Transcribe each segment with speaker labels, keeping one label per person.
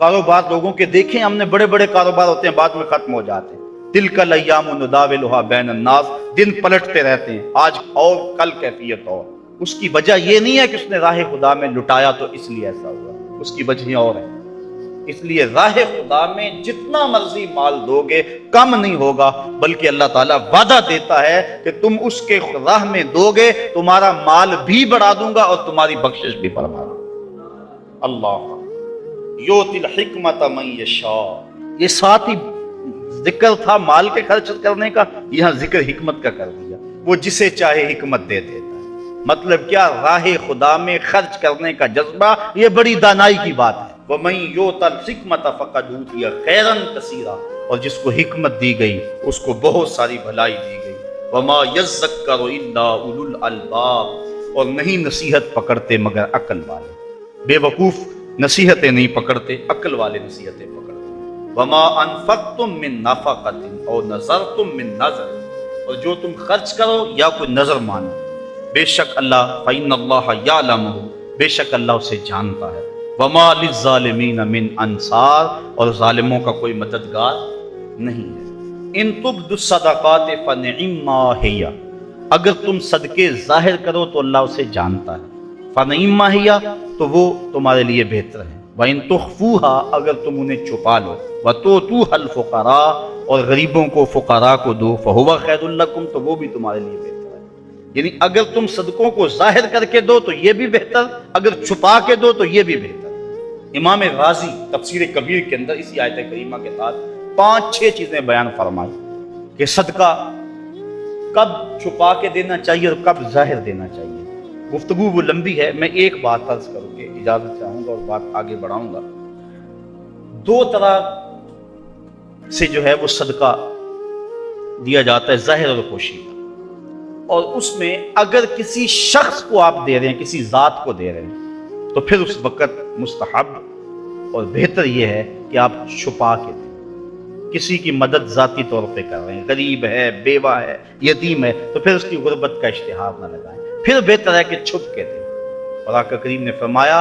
Speaker 1: कारोबार लोगों के देखें हमने, बड़े बड़े कारोबार होते हैं बाद में खत्म हो जाते हैं। तिलकल अय्यामु नुदाविलुहा बैनन नास, दिन पलटते रहते हैं, आज और कल कैफियत और। उसकी वजह ये नहीं है कि उसने राह खुदा में लुटाया तो इसलिए ऐसा हुआ, उसकी वजह और है। इसलिए राह खुदा में जितना मर्जी माल दोगे कम नहीं होगा, बल्कि अल्लाह ताला वादा देता है कि तुम उसके राह में दोगे, तुम्हारा माल भी बढ़ा दूंगा और तुम्हारी बख्शिश भी फरमा दूंगा। अल्लाह योतिल हिकमत मन यशा, ये साथ ही जिक्र था माल के खर्च करने का, यहां जिक्र हिकमत का कर दिया। वो जिसे चाहे हिकमत दे देता है। मतलब क्या, राह खुदा में खर्च करने का जज्बा, ये बड़ी दानाई की बात है। वमन योतल हिकमत फक़द ऊतिया खैरन कसीरा, और जिसको हिकमत दी गई उसको बहुत सारी भलाई दी गई। वमा यज़्ज़क्करु इल्ला उलुल अलबाब, और नहीं नसीहत पकड़ते मगर अक्ल वाले। बेवकूफ नसीहतें नहीं पकड़ते, अक्ल वाले नसीहतें पकड़ते। वमा अनफक़्तुम मिन नफ़क़तिन और नज़रतुम मिन नज़र, और जो तुम खर्च करो या कोई नजर मानो, बेशक अल्लाह फ़इन्नल्लाह यअलमुहु, बेशक अल्लाह उसे जानता है। वमा लिज़्ज़ालिमीन मिन अंसार, और जालिमों का कोई मददगार नहीं है। इन तुब्दुस सदक़ात फ़निअम्मा हिया, अगर तुम सदके जाहिर करो तो अल्लाह उसे जानता है। फ़निअम्मा हिया, तो वो तुम्हारे लिए बेहतर है। व इन तुख़्फ़ूहा, अगर तुम उन्हें छुपा लो। व तुअतूहल फ़ुक़रा, और गरीबों को फ़ुक़रा को दो। फ़हुवा खैरुल लकुम, तो वो भी तुम्हारे लिए बेहतर है। यानी अगर तुम सदकों को जाहिर करके दो तो ये भी बेहतर, अगर छुपा के दो तो ये भी बेहतर। इमाम राजी तफसीर कबीर के अंदर इसी आयत करीमा के साथ 5-6 चीजें बयान फरमाई कि सदका कब छुपा के देना चाहिए और कब जाहिर देना चाहिए। गुफ्तगू वो लंबी है, मैं एक बात अर्ज करूंगी, इजाजत चाहूंगा और बात आगे बढ़ाऊंगा। 2 तरह से जो है वो सदका दिया जाता है, जाहिर और पोशीदा। और उसमें अगर किसी शख्स को आप दे रहे हैं, किसी जात को दे रहे हैं, तो फिर उस वक़्त मुस्तहब और बेहतर यह है कि आप छुपा के दें। किसी की मदद ज़ाती तौर पे कर रहे हैं, गरीब है, बेवा है, यतीम है, तो फिर उसकी गुर्बत का इश्तिहार न लगाएं, फिर बेहतर है कि छुप के दें। और आका करीम ने फरमाया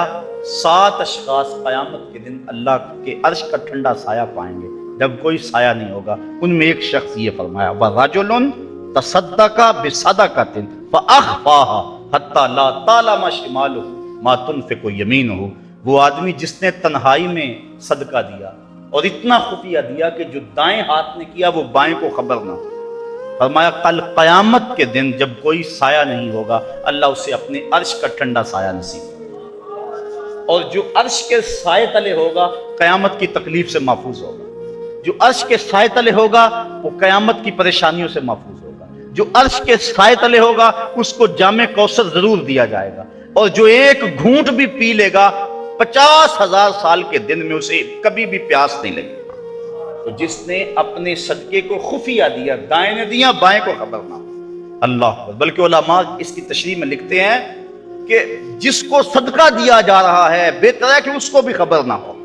Speaker 1: 7 अशख़ास क़यामत के दिन अल्लाह के अर्श का ठंडा साया पाएंगे, जब कोई साया नहीं होगा। उनमें एक शख्स ये फरमाया, वरजुलुन तसद्दक़ा बिसदक़तिन फ़अख़फ़ाहा हत्ता ला तालमा शिमालुहु मा तुनफ़िक़ु यमीनुहु, वो आदमी जिसने तन्हाई में सदका दिया और इतना खुफिया दिया कि जो दाएं हाथ ने किया वो बाएं को खबर ना हो। फरमाया कल क़यामत के दिन जब कोई साया नहीं होगा, अल्लाह उसे अपने अर्श का ठंडा साया नसीब करेगा। और जो अर्श के साए तले होगा क़यामत की तकलीफ से महफूज होगा। जो अर्श के साए तले होगा वो क़यामत की परेशानियों से महफूज होगा। जो अर्श के साए तले होगा उसको जामे कौसर जरूर दिया जाएगा। और जो एक घूंट भी पी लेगा 50,000 साल के दिन में उसे कभी भी प्यास नहीं लगेगी। तो जिसने अपने सदके को खुफिया दिया, दाएं ने दिया, बाएं को खबर ना हो। अल्लाह, बल्कि उलमा इसकी तशरीह में लिखते हैं कि जिसको सदका दिया जा रहा है बेहतर है कि उसको भी खबर ना हो।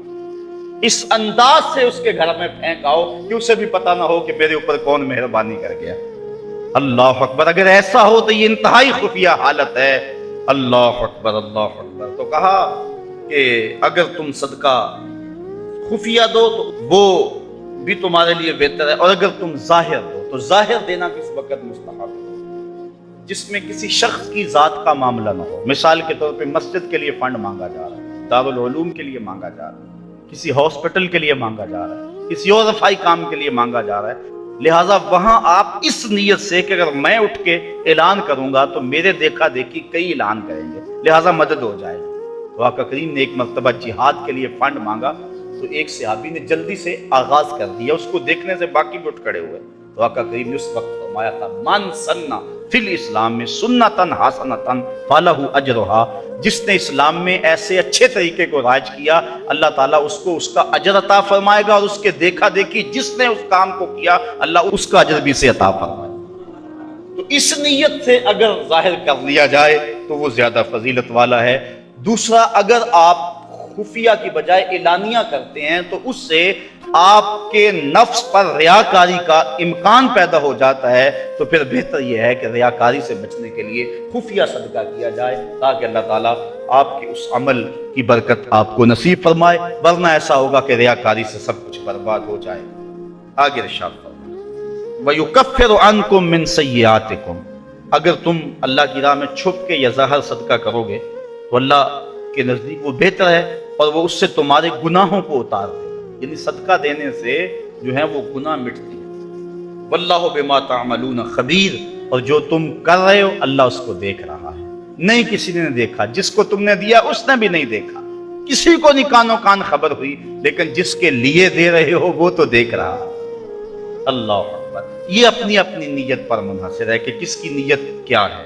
Speaker 1: इस अंदाज से उसके घर में फेंक आओ कि उसे भी पता ना हो कि मेरे ऊपर कौन मेहरबानी कर गया। अल्लाह अकबर, अगर ऐसा हो तो ये इंतहाई खुफिया हालत है। अल्लाह अकबर, अल्लाह अकबर। तो कहा कि अगर तुम सदका खुफिया दो तो वो भी तुम्हारे लिए बेहतर है, और अगर तुम जाहिर दो तो जाहिर देना किस वक्त मुस्तहब हो, जिसमें किसी शख्स की जात का मामला ना हो। मिसाल के तौर पे मस्जिद के लिए फंड मांगा जा रहा है, दारुल उलूम के लिए मांगा जा रहा है, किसी हॉस्पिटल के लिए मांगा जा रहा है, किसी और रफाई काम के लिए मांगा जा रहा है। लिहाजा वहां आप इस नीयत से कि अगर मैं उठ के ऐलान करूंगा तो मेरे देखा देखी कई ऐलान करेंगे, लिहाजा मदद हो जाएगी। तो आका करीम ने एक मर्तबा जिहाद के लिए फंड मांगा, तो एक सहाबी ने जल्दी से आगाज कर दिया, उसको देखने से बाकी भी उठ खड़े हुए। तो आका करीम ने उस वक्त फरमाया था, मन सन्ना फिल इस्लाम में सुन्नतन हसनतन फलहु अजरुहा, जिसने इस्लाम में ऐसे अच्छे तरीके को राज किया अल्लाह ताला उसको उसका अजर अता फरमाएगा, और उसके देखा देखी जिसने उस काम को किया अल्लाह उसका अजर भी से अता फरमाएगा। तो इस नीयत से अगर जाहिर कर लिया जाए तो वो ज्यादा फजीलत वाला है। दूसरा, अगर आप खुफिया की बजाय एलानिया करते हैं तो उससे आपके नफ्स पर रियाकारी का इम्कान पैदा हो जाता है। तो फिर बेहतर यह है कि रियाकारी से बचने के लिए खुफिया सदका किया जाए, ताकि अल्लाह ताला आपके उस अमल की बरकत आपको नसीब फरमाए, वरना ऐसा होगा कि रियाकारी से सब कुछ बर्बाद हो जाए। आगे इरशाद फरमाए वयुकफ्फिरु अन्कुम मिन सय्यिआतिकुम, अगर तुम अल्लाह की राह में छुप के या ज़ाहिर सदका करोगे तो अल्लाह के नज़दीक वो बेहतर है और वो उससे तुम्हारे गुनाहों को उतार देगा। यानी सदका देने से जो है वो गुनाह मिटती है। वल्लाहु बिमा तामलून खबीर, और जो तुम कर रहे हो अल्लाह उसको देख रहा है। नहीं किसी ने देखा, जिसको तुमने दिया उसने भी नहीं देखा, किसी को नहीं कानो कान खबर हुई, लेकिन जिसके लिए दे रहे हो वो तो देख रहा है। अल्लाह अकबर। ये अपनी अपनी नीयत पर मुनहसर है कि किसकी नीयत क्या है।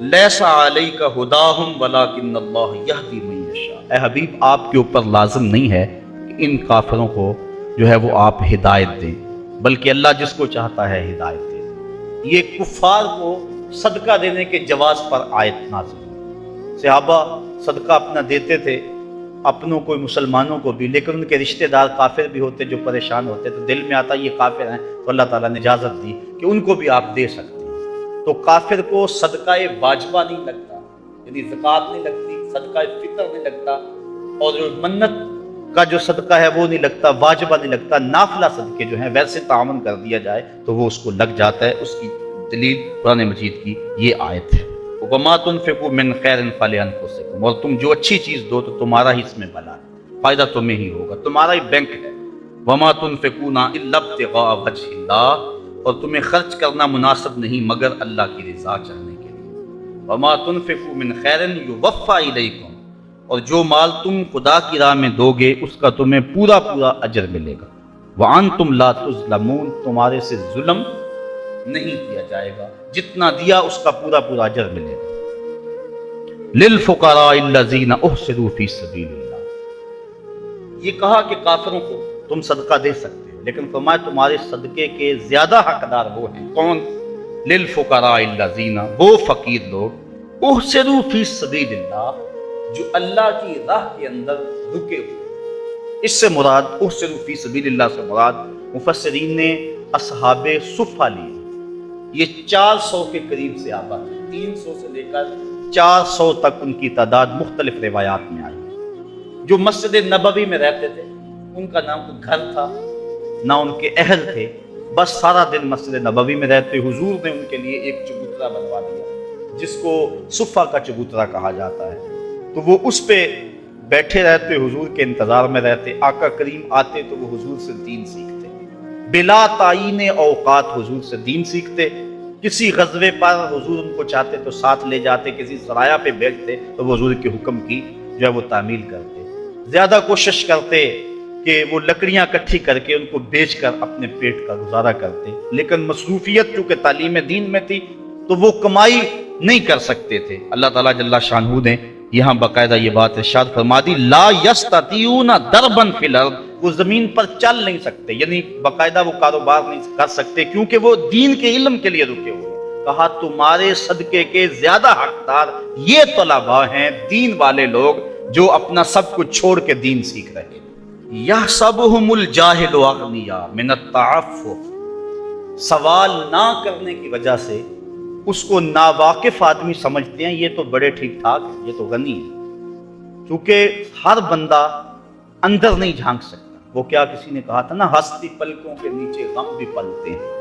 Speaker 1: लैसा अलैका हुदाहुम वलाकिन्नल्लाह यहदी मन यशा, ऐ हबीब आपके ऊपर लाजिम नहीं है कि इन काफिरों को जो है वो आप हिदायत दें, बल्कि अल्लाह जिसको चाहता है हिदायत दे। ये कुफार को सदका देने के जवाज पर आयत नाज़िल हुई। सहाबा सदका अपना देते थे, अपनों को मुसलमानों को भी, लेकिन उनके रिश्तेदार काफिर भी होते जो परेशान होते, तो दिल में आता ये काफिर हैं, तो अल्लाह ताला ने इजाज़त दी कि उनको भी आप दे सकते हैं। तो काफिर को सदकाए वाजिबा नहीं लगता, यानी ज़कात नहीं लगती, सदकाए फितर नहीं लगता, और जो मन्नत का जो सदका है वो नहीं लगता, वाजिबा नहीं लगता। नाफिला सदके जो हैं वैसे तामन कर दिया जाए तो वो उसको लग जाता है। उसकी दलील कुरान मजीद की ये आयत है, वमा तुनफिकू मिन खैरिन फलिअनफुसिकुम, और तुम जो अच्छी चीज़ दो तो तुम्हारा ही इसमें भला है, फ़ायदा तुम्हें ही होगा, तुम्हारा ही बैंक है। वमा तुनफिकूना इल्ला इब्तिगा वजहिल्लाह, और तुम्हें खर्च करना मुनासिब नहीं मगर अल्लाह की रज़ा चाहने के लिए। वमा तुनफिकू मिन खैरिन युवफ़्फ़ा इलैकुम, और जो माल तुम खुदा की राह में दोगे उसका तुम्हें पूरा पूरा अजर मिलेगा। व अंतुम ला तुज़लमून, तुम्हारे से जुल्म नहीं किया जाएगा, जितना दिया उसका पूरा पूरा अजर मिलेगा। लिल फुक़राइल्लज़ीना उहसिरू फ़ी सबीलिल्लाह, ये कहा कि काफिरों को तुम सदका दे सकते हो, लेकिन फरमाया तुम्हारे सदके के ज्यादा हकदार वो हैं। कौन? लिल फुक़राइल्लज़ीना, वो फकीर लोग, उहसिरू फ़ी सबीलिल्लाह, जो अल्लाह की राह के अंदर रुके हुए। इससे मुराद उहसिरू फ़ी सबीलिल्लाह से मुराद मुफस्सिरीन ने असहाबे सुफ़ा लिए। ये 400 के करीब से आबा, 300 से लेकर 400 तक उनकी तादाद मुख्तलिफ रिवायात में आई। जो मस्जिद नबवी में रहते थे, उनका ना कोई घर था ना उनके अहल थे, बस सारा दिन मस्जिद नबवी में रहते। हुजूर ने उनके लिए एक चबूतरा बनवा दिया जिसको सुफ़ा का चबूतरा कहा जाता है। तो वो उस पे बैठे रहते, हुजूर के इंतजार में रहते। आका करीम आते तो वो हुजूर से दीन सीखते, बिला ताईन औकात हुजूर से दीन सीखते। किसी गज़वे पर हुजूर उनको चाहते तो साथ ले जाते, किसी सराया पे भेजते तो वो हुजूर के हुक्म की जो है वो तामील करते। ज़्यादा कोशिश करते कि वो लकड़ियाँ इकट्ठी करके उनको बेचकर अपने पेट का गुजारा करते, लेकिन मसरूफियत चूँकि तालीम दीन में थी तो वो कमाई नहीं कर सकते थे। अल्लाह ताला जल्ला शानहू ने यहाँ बाकायदा ये बात इरशाद फरमा दी, ला यस्ततीऊना दरबन फिल अर्द, वो जमीन पर चल नहीं सकते, यानी बाकायदा वो कारोबार नहीं कर सकते, क्योंकि वो दीन के इल्म के लिए रुके हुए। कहा तुम्हारे सदके के ज्यादा हकदार ये तलबा हैं, दीन वाले लोग जो अपना सब कुछ छोड़ के दीन सीख रहे हैं। यहसबुहुमुल जाहिलु अग़निया मिनत तअफ्फुफ, सवाल ना करने की वजह से उसको नावाकिफ आदमी समझते हैं ये तो बड़े ठीक ठाक है, ये तो गनी है। क्योंकि हर बंदा अंदर नहीं झांक सकता। वो क्या किसी ने कहा था ना, हस्ती पलकों के नीचे गम भी पलते हैं,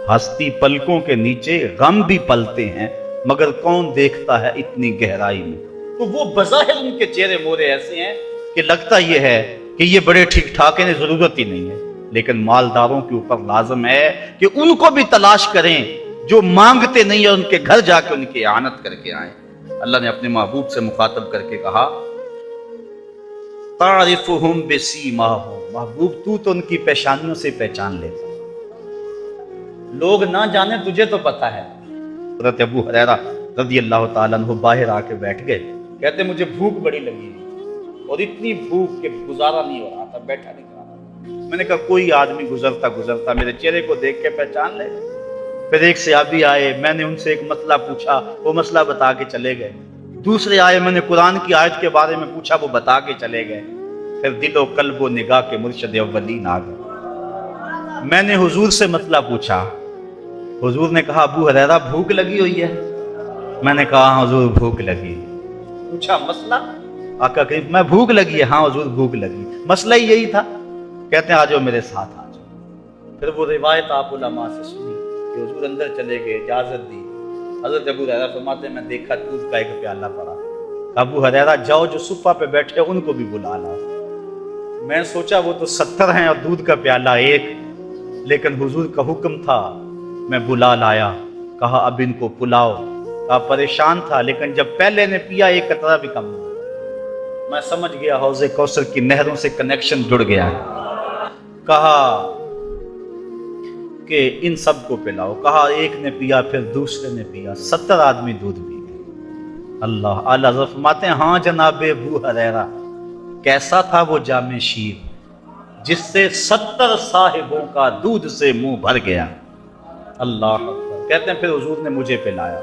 Speaker 1: हस्ती पलकों के नीचे गम भी पलते हैं, मगर कौन देखता है इतनी गहराई में। तो वो बज़ाहिर उनके चेहरे मोरे ऐसे हैं कि लगता ये है कि ये बड़े ठीक ठाक हैं, जरूरत ही नहीं है। लेकिन मालदारों के ऊपर लाजम है कि उनको भी तलाश करें जो मांगते नहीं है, उनके घर जाके उनकी इआनत करके आए। अल्लाह ने अपने महबूब से मुखातब करके कहा, तारिफुहुम बिसीमाहुम, महबूब तू तो उनकी पेशानियों से पहचान लेता, लोग ना जाने तुझे तो पता है। हज़रत अबू हुरैरा रज़ियल्लाहु ताला अन्हु बाहर आके बैठ गए, कहते मुझे भूख बड़ी लगी और इतनी भूख के गुजारा नहीं हो रहा था, बैठा नहीं कर रहा। मैंने कहा कोई आदमी गुजरता गुजरता मेरे चेहरे को देख के पहचान ले। फिर एक सहाबी आए, मैंने उनसे एक मसला पूछा, वो मसला बता के चले गए। दूसरे आए, मैंने कुरान की आयत के बारे में पूछा, वो बता के चले गए। फिर दिलो कल्बो निगाह के मुर्शिद अव्वलीन आ गए। मैंने हुजूर से मसला पूछा, हुजूर ने कहा अबू हुरैरा भूख लगी हुई है। मैंने कहा हुजूर भूख लगी। पूछा मसला? आका करीम मैं भूख लगी है। हाँ हुजूर भूख लगी, मसला ही यही था। कहते हैं आ जाओ मेरे साथ आ जाओ। फिर वो रिवायत आप उलमा से सुनी कि हुजूर अंदर चले गए, इजाजत दी। हजरत अबू हुरैरा फरमाते हैं मैं देखा दूध का एक प्याला पड़ा। अबू हुरैरा जाओ जो सुफ़ा पे बैठे उनको भी बुला लाओ। मैं सोचा वो तो 70 हैं और दूध का प्याला एक, लेकिन हुजूर का हुक्म था। मैं बुला लाया, कहा अब इनको पुलाओ। कहा परेशान था, लेकिन जब पहले ने पिया एक कतरा भी कम नहीं। मैं समझ गया हौज़े कौसर की नहरों से कनेक्शन जुड़ गया। कहा कि इन सबको पिलाओ। कहा एक ने पिया, फिर दूसरे ने पिया, 70 आदमी दूध पी गए। अल्लाह आला फरमाते हैं हाँ जनाबे अबू हुरैरा, कैसा था वो जामे शीर जिससे 70 साहिबों का दूध से मुंह भर गया। अल्लाह अकबर। कहते हैं फिर हुजूर ने मुझे पिलाया,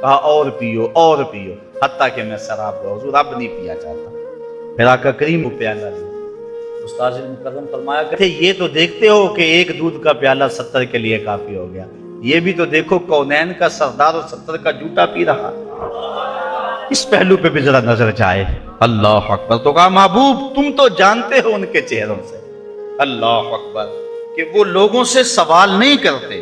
Speaker 1: कहा और पियो और पियो, हत्ता कि मैं शराब हुआ। हुजूर अब नहीं पिया चाहता। फिर आका करीम को प्याला दिया। उस्ताद मुकर्रम फरमाया कहते ये तो देखते हो कि एक दूध का प्याला 70 के लिए काफी हो गया, ये भी तो देखो कौनैन का सरदार और 70 का जूता पी रहा। इस पहलू पे भी जरा नजर जाए। अल्लाह अकबर। तो कहा महबूब तुम तो जानते हो उनके चेहरों से, अल्लाह अकबर, कि वो लोगों से सवाल नहीं करते।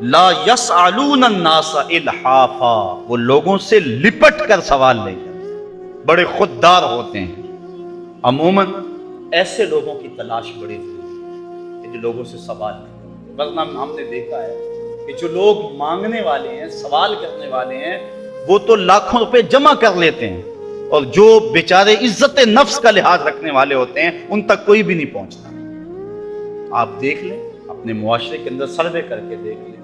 Speaker 1: ला यसअलून अन्नासा इल्हाफा, वो लोगों से लिपट कर सवाल नहीं करते, बड़े खुददार होते हैं। अमूमन ऐसे लोगों की तलाश बड़ी जरूरी है जो लोगों से सवाल नहीं करते। वरना हमने देखा है कि जो लोग मांगने वाले हैं, सवाल करने वाले हैं, वो तो लाखों रुपए जमा कर लेते हैं, और जो बेचारे इज्जत नफ्स का लिहाज रखने वाले होते हैं उन तक कोई भी नहीं पहुंचता। आप देख लें, अपने मुआशरे के अंदर सर्वे करके देख लें।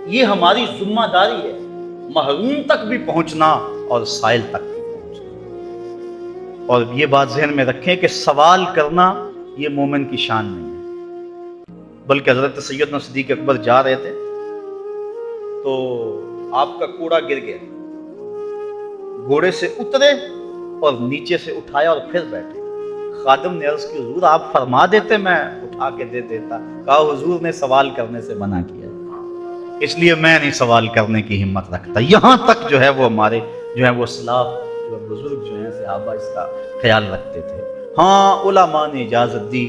Speaker 1: ये हमारी जिम्मेदारी है, महरूम तक भी पहुंचना और साइल तक भी पहुंचना। और ये बात ज़हन में रखें कि सवाल करना ये मोमिन की शान नहीं है। बल्कि हजरत सैयदना सिद्दीक़ अकबर जा रहे थे तो आपका कूड़ा गिर गया, घोड़े से उतरे और नीचे से उठाया और फिर बैठे। खादिम ने अर्ज की हुजूर आप फरमा देते मैं उठा के दे देता। कहा हुजूर ने सवाल करने से मना किया, इसलिए मैं नहीं सवाल करने की हिम्मत रखता। यहाँ तक जो है वो हमारे जो है वो सलाफ जो बुजुर्ग जो हैं सहाबा इसका ख्याल रखते थे। हाँ उलमा ने इजाजत दी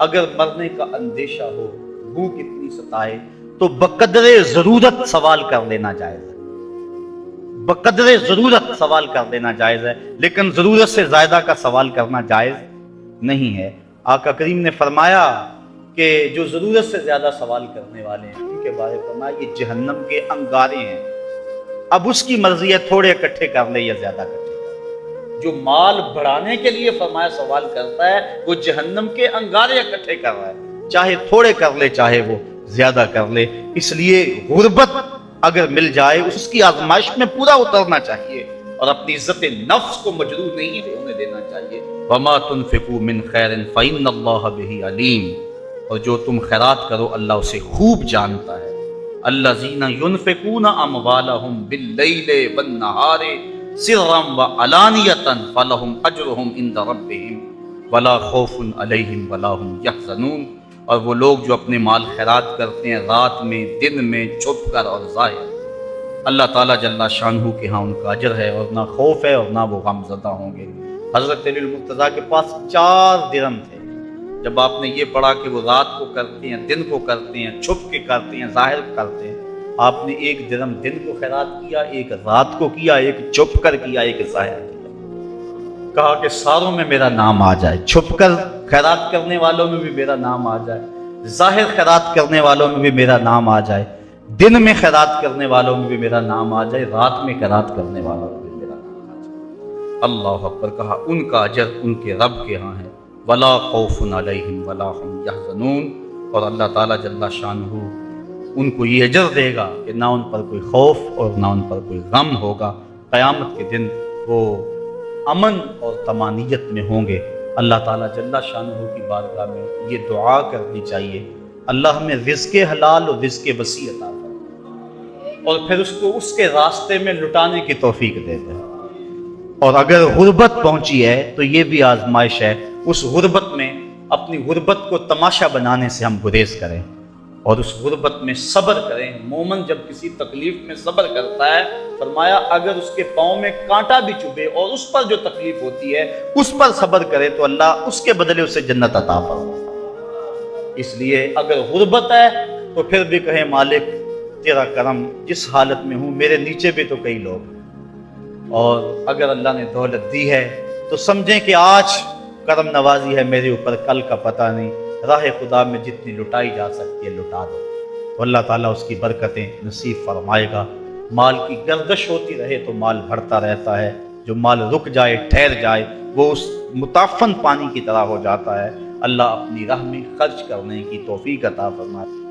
Speaker 1: अगर मरने का अंदेशा हो, भूख इतनी सताए तो बकदरे जरूरत सवाल कर लेना जायज है, बकदरे जरूरत सवाल कर लेना जायज है, लेकिन जरूरत से ज्यादा का सवाल करना जायज नहीं है। आका करीम ने फरमाया कि जो जरूरत से ज्यादा सवाल करने वाले हैं उनके बारे में फरमाया ये जहन्नम के अंगारे हैं। अब उसकी मर्जी है थोड़े इकट्ठे कर ले या ज्यादा इकट्ठे कर। जो माल बढ़ाने के लिए फरमाया सवाल करता है वो जहन्नम के अंगारे इकट्ठे कर रहा है, चाहे थोड़े कर ले चाहे वो ज्यादा कर ले। इसलिए गुर्बत अगर मिल जाए उसकी आजमाइश में पूरा उतरना चाहिए और अपनी इज्जत नफ्स को मजरूह नहीं होने देना चाहिए। वमा तुनफिकू मिन खैरिन फइन्नल्लाह बिही अलीम, और जो तुम खैरात करो अल्लाह उसे खूब जानता है। अल्लज़ीना युनफिकूना अमवालहुम बिल्लैलि वन्नहारि सिर्रन व अलानियतन फलहुम अज्रुहुम इंदा रब्बिहिम वला खौफुन अलैहिम वला हुम यहज़नून। और वो लोग जो अपने माल खैरात करते हैं रात में, दिन में, छुप कर और ज़ाहिर, अल्लाह ताला जल्ला शानहू के यहाँ उनका अजर है और ना खौफ है और ना वो गमज़दा होंगे। हज़रत अली मुर्तज़ा के पास 4 दिरहम थे। जब आपने ये पढ़ा कि वो रात को करते हैं, दिन को करते हैं, छुप के करते हैं, ज़ाहिर करते हैं, आपने 1 दिरहम दिन को खैरात किया, 1 रात को किया, 1 छुप कर किया, 1 ज़ाहिर किया। कहा कि सारों में मेरा नाम आ जाए, छुप कर खैरात करने वालों में भी मेरा नाम आ जाए, ज़ाहिर खैरात करने वालों में भी मेरा नाम आ जाए, दिन में खैरात करने वालों में भी मेरा नाम आ जाए, रात में खैरात करने वालों में भी मेरा नाम आ जाए। अल्लाह अकबर। कहा उनका अजर उनके रब के यहाँ है। वला खौफुन अलैहिम वला हुम यहज़नून, और अल्लाह ताला जल्ला शानहू उनको ये अजर देगा कि ना उन पर कोई खौफ और ना उन पर कोई गम होगा। क़यामत के दिन वो अमन और तमानियत में होंगे। अल्लाह ताला जल्ला शानहू की बारगाह में ये दुआ करनी चाहिए, अल्लाह हमें रिज़्क़े हलाल और रिज़्क़े वसी अता फरमाए और फिर उसको उसके रास्ते में लुटाने की तौफीक दे दे। और अगर गुर्बत पहुंची है तो ये भी आजमाइश है, उस गुर्बत में अपनी गुर्बत को तमाशा बनाने से हम गुरेज करें। اور اس غربت میں صبر کریں۔ مومن جب کسی تکلیف میں صبر کرتا ہے، فرمایا اگر اس کے پاؤں میں کانٹا بھی چبھے اور اس پر جو تکلیف ہوتی ہے اس پر صبر کرے تو اللہ اس کے بدلے اسے جنت عطا فرمائے۔ اس لیے اگر غربت ہے تو پھر بھی کہیں مالک تیرا کرم، جس حالت میں ہوں میرے نیچے بھی تو کئی لوگ ہیں، اور اگر اللہ نے دولت دی ہے تو سمجھیں کہ آج کرم نوازی ہے میرے اوپر، کل کا پتہ نہیں، راہ خدا میں جتنی لٹائی جا سکتی ہے لٹا دو، تو اللہ تعالیٰ اس کی برکتیں نصیب فرمائے گا۔ مال کی گردش ہوتی رہے تو مال بڑھتا رہتا ہے، جو مال رک جائے ٹھہر جائے وہ اس متعفن پانی کی طرح ہو جاتا ہے۔ اللہ اپنی راہ میں خرچ کرنے کی توفیق عطا فرمائے۔